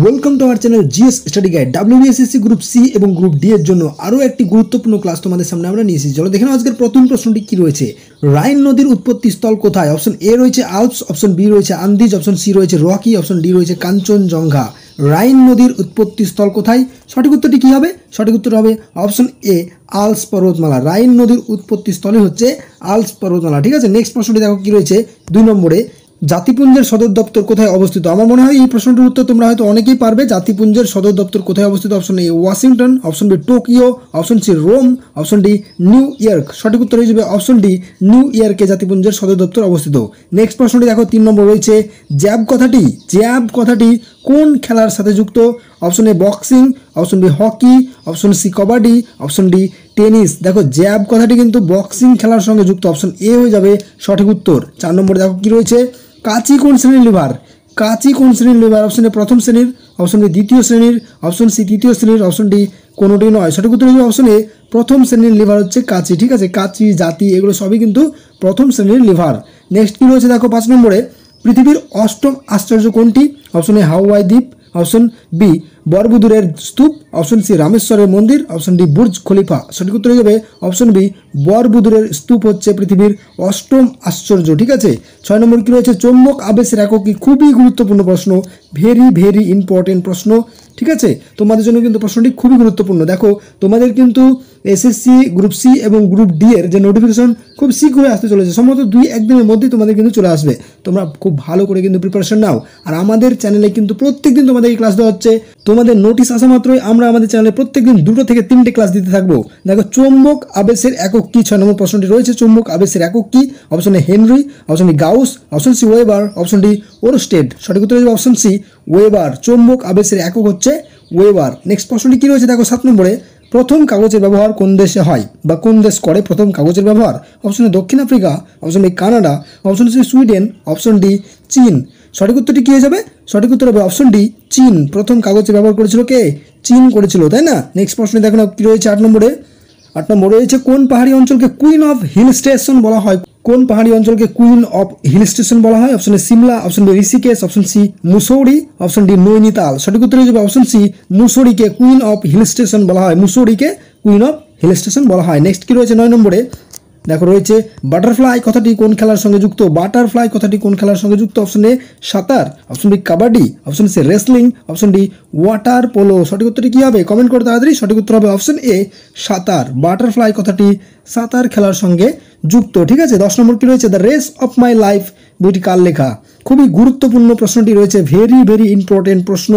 Welcome to our channel GS study guide. WBSSC group C এবং group D এর জন্য আরও একটি গুরুত্বপূর্ণ ক্লাস তোমাদের সামনে আমরা নিয়ে এসেছি। চলো দেখে নাও আজকের প্রথম প্রশ্নটি কি রয়েছে। রাইন নদীর উৎপত্তি স্থল কোথায়? অপশন এ রয়েছে আল্পস, অপশন বি রয়েছে আন্দিজ, অপশন সি রয়েছে রকি, অপশন ডি রয়েছে কাঞ্চনজঙ্ঘা। রাইন নদীর উৎপত্তি স্থল কোথায়? সঠিক উত্তরটি কী হবে? সঠিক উত্তর হবে অপশন এ আল্পস পর্বতমালা। রাইন নদীর উৎপত্তি স্থলে হচ্ছে আল্পস পর্বতমালা। ঠিক আছে, নেক্সট প্রশ্নটি দেখো কি রয়েছে 2 নম্বরে। জাতিপুঞ্জের সদর দপ্তর কোথায় অবস্থিত? আমার মনে হয় এই প্রশ্নটির উত্তর তোমরা হয়তো অনেকেই পারবে। জাতিপুঞ্জের সদর দপ্তর কোথায় অবস্থিত? Option A Washington, option B Tokyo, option C Rome, option D New York. সঠিক উত্তর হয়ে যাবে অপশন ডি নিউ ইয়র্কে জাতিপুঞ্জের সদর দপ্তর অবস্থিত। নেক্সট প্রশ্নটি দেখো 3 নম্বর রয়েছে। জ্যাব কথাটি কোন খেলার সাথে যুক্ত? Option A boxing, option B hockey, option C kabaddi, option D tennis. দেখো জ্যাব কথাটি কিন্তু বক্সিং খেলার সঙ্গে যুক্ত। অপশন এ হয়ে যাবে সঠিক উত্তর। 4 নম্বরে দেখো কি রয়েছে। কাচি কোন শ্রেণীর লিভার? অপশন এ প্রথম শ্রেণীর, অপশন বি দ্বিতীয় শ্রেণীর, অপশন সি তৃতীয় শ্রেণীর, অপশন ডি কোনোটি নয়। সঠিক উত্তর হবে অপশন এ প্রথম শ্রেণীর লিভার হচ্ছে কাচি। ঠিক আছে, কাচি জাতি এগুলো সবই কিন্তু প্রথম শ্রেণীর লিভার। নেক্সট কি রয়েছে দেখো 5 নম্বরে। পৃথিবীর অষ্টম আশ্চর্য কোনটি? অপশন এ হাওয়াই দ্বীপ, অপশন বি বরবুদুরের স্তূপ, অপশন সি রামেশ্বরের মন্দির, অপশন ডি বুর্জ খলিফা। সঠিক উত্তর হয়ে যাবে অপশন বি বরবুদুরের স্তূপ হচ্ছে পৃথিবীর অষ্টম আশ্চর্য। ঠিক আছে, 6 নম্বর কি রয়েছে। চৌম্বক আবেশের একক কি? খুবই গুরুত্বপূর্ণ প্রশ্ন, ভেরি ইম্পর্টেন্ট প্রশ্ন। ঠিক আছে, তোমাদের জন্য কিন্তু প্রশ্নটি খুবই গুরুত্বপূর্ণ। দেখো তোমাদের কিন্তু এসএসসি গ্রুপ সি এবং গ্রুপ ডি এর যে নোটিফিকেশন খুব শীঘ্রই আসতে চলেছে, সম্ভবত 2-1 দিনের মধ্যেই তোমাদের কিন্তু চলে আসবে। তোমরা খুব ভালো করে কিন্তু প্রিপারেশন নাও। আর আমাদের চ্যানেলে কিন্তু প্রত্যেকদিন তোমাদের এই ক্লাস দেওয়া হচ্ছে। তোমাদের নোটিশ আসা মাত্রই আমরা আমাদের চ্যানেলে প্রত্যেকদিন 2 থেকে 3টে ক্লাস দিতে থাকবো। দেখো চৌম্বক আবেশের একক কি? 6 নম্বর প্রশ্নটি রয়েছে। চৌম্বক আবেশের একক কি? Option A henry, option D gauss, option C weber, option D oersted. সঠিক উত্তর হবে অপশন সি ওয়েবার। চৌম্বক আবেশের একক হচ্ছে ওয়েবার। নেক্সট প্রশ্নটি কি রয়েছে দেখো 7 নম্বরে। প্রথম কাগজের ব্যবহার কোন দেশে হয় বা কোন দেশ করে প্রথম কাগজের ব্যবহার? অপশন এ দক্ষিণ Africa, option B Canada, option C Sweden, option D চীন। সঠিক উত্তরটি কী হয়ে যাবে? সঠিক উত্তর হবে অপশন ডি চীন। প্রথম কাগজে ব্যবহার করেছিল কে? চীন করেছিল, তাই না? নেক্সট প্রশ্ন দেখো না কি রয়েছে 8 নম্বরে। 8 নম্বরে রয়েছে কোন পাহাড়ি অঞ্চলকে কুইন অফ হিল স্টেশন বলা হয়? কোন পাহাড়ি অঞ্চলকে কুইন অফ হিল স্টেশন বলা হয়? Option A Shimla, option B Rishikesh, option C Mussoorie, option D Nainital. সঠিক উত্তর হয়ে যাবে অপশন সি মুসৌরিকে কুইন অফ হিল স্টেশন বলা হয়। মুসৌরিকে কুইন অফ হিল স্টেশন বলা হয়। নেক্সট কি রয়েছে 9 নম্বরে। দেখো রয়েছে বাটারফ্লাই কথাটি কোন খেলার সঙ্গে যুক্ত? বাটারফ্লাই কথাটি কোন খেলার সঙ্গে যুক্ত? অপশন এ সাঁতার, option B kabaddi, option C wrestling, option D water polo. সঠিক উত্তরটি কী হবে? কমেন্ট করে তাড়াতাড়ি। সঠিক উত্তর হবে অপশন এ সাঁতার। বাটারফ্লাই কথাটি সাঁতার খেলার সঙ্গে যুক্ত। ঠিক আছে, 10 নম্বর কি রয়েছে। The race of my life বইটি কার লেখা? খুবই গুরুত্বপূর্ণ প্রশ্নটি রয়েছে, ভেরি ইম্পর্টেন্ট প্রশ্ন।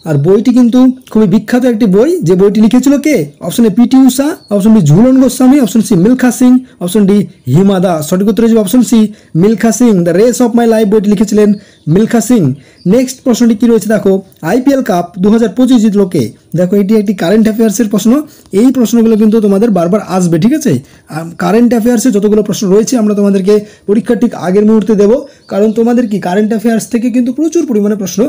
আর বইটি কিন্তু খুবই বিখ্যাত একটি বই। যে বইটি লিখেছিল কে? Option A PT Usha, option B Jhulan Goswami, option C Milkha Singh, option D Hima Das. সঠিক উত্তর হচ্ছে option C Milkha Singh. The race of my life বইটি লিখেছিলেন মিলখা সিং। নেক্সট প্রশ্নটি কি রয়েছে দেখো। আইপিএল কাপ 2025 জিতলো কে? দেখো এটি একটি কারেন্ট অ্যাফেয়ার্সের প্রশ্ন। এই প্রশ্নগুলো কিন্তু তোমাদের বারবার আসবে। ঠিক আছে, কারেন্ট অ্যাফেয়ার্সে যতগুলো প্রশ্ন রয়েছে আমরা তোমাদেরকে পরীক্ষার ঠিক আগের মুহূর্তে দেবো, কারণ তোমাদের কি কারেন্ট অ্যাফেয়ার্স থেকে কিন্তু প্রচুর পরিমাণে প্রশ্ন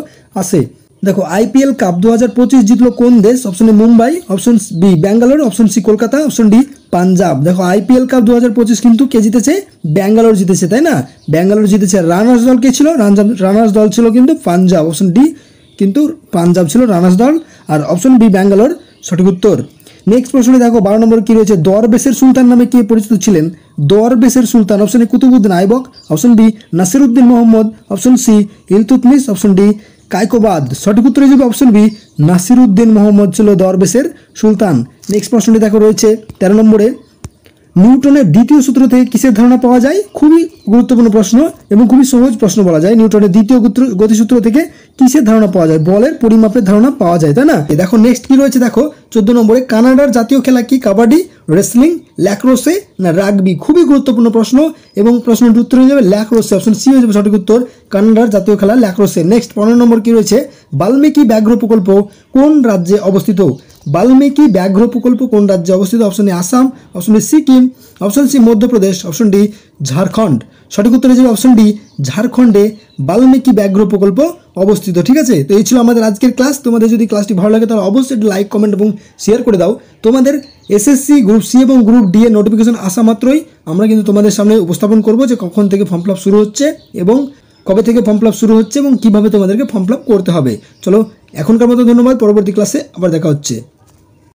আসে। দেখো আইপিএল কাপ 2025 জিতলো কোন দেশ? Option A Mumbai, option B Bangalore, option C Kolkata, option D Punjab. দেখো আইপিএল কাপ 2025 কিন্তু কে জিতেছে? ব্যাঙ্গালোর জিতেছে, তাই না? ব্যাঙ্গালোর জিতেছে। রানার্স দল কে ছিল? রানার্স দল ছিল কিন্তু পাঞ্জাব। অপশন ডি কিন্তু পাঞ্জাব ছিল রানার্স দল, আর অপশন বি ব্যাঙ্গালোর সঠিক উত্তর। নেক্সট প্রশ্নে দেখো 12 নম্বর কি রয়েছে। দরবেশের সুলতান নামে কে পরিচিত ছিলেন? দরবেশের সুলতান। Option A Qutbuddin Aibak, option B Nasiruddin Mohammad, option C Iltutmish, option D Kaiqubad. সঠিক উত্তর হয়ে যাবে অপশন বি নাসিরউদ্দিন মোহাম্মদ ছিল দরবেশের সুলতান। নেক্সট প্রশ্নটি দেখো রয়েছে 13 নম্বরে। নিউটনের দ্বিতীয় সূত্র থেকে কিসের ধারণা পাওয়া যায়? খুবই গুরুত্বপূর্ণ প্রশ্ন এবং খুবই সহজ প্রশ্ন বলা যায়। নিউটনের দ্বিতীয় গতিসূত্র থেকে কিসের ধারণা পাওয়া যায়? বলের পরিমাপের ধারণা পাওয়া যায়, তাই না? দেখো নেক্সট কি রয়েছে দেখো 14 নম্বরে। কানাডার জাতীয় খেলা কি? কাবাডি, রেসলিং, ল্যাক্রোসে না রাগবি? খুবই গুরুত্বপূর্ণ প্রশ্ন এবং প্রশ্নটির উত্তর হয়ে যাবে ল্যাক্রোসে। অপশন সি হয়ে যাবে সঠিক উত্তর। কানাডার জাতীয় খেলা ল্যাক্রোসে। নেক্সট 15 নম্বর কি রয়েছে। বাল্মীকি ব্যাঘ্র প্রকল্প কোন রাজ্যে অবস্থিত? বাল্মীকি ব্যাঘ্র প্রকল্প কোন রাজ্যে অবস্থিত? Option A Assam, option D Sikkim, option C Madhya Pradesh, option D Jharkhand. সঠিক উত্তর হয়ে যাবে অপশন ডি ঝাড়খণ্ডে বাল্মীকি ব্যাঘ্র প্রকল্প অবস্থিত। ঠিক আছে, তো এই ছিল আমাদের আজকের ক্লাস। তোমাদের যদি ক্লাসটি ভালো লাগে তাহলে অবশ্যই একটু লাইক, কমেন্ট এবং শেয়ার করে দাও। তোমাদের এসএসসি গ্রুপ সি এবং গ্রুপ ডি এর নোটিফিকেশন আসা মাত্রই আমরা কিন্তু তোমাদের সামনে উপস্থাপন করব যে কখন থেকে ফর্ম ফিল আপ শুরু হচ্ছে এবং কবে থেকে ফর্ম ফিল আপ শুরু হচ্ছে এবং কীভাবে তোমাদেরকে ফর্ম ফিল আপ করতে হবে। চলো এখনকার মতো ধন্যবাদ, পরবর্তী ক্লাসে আবার দেখা হচ্ছে।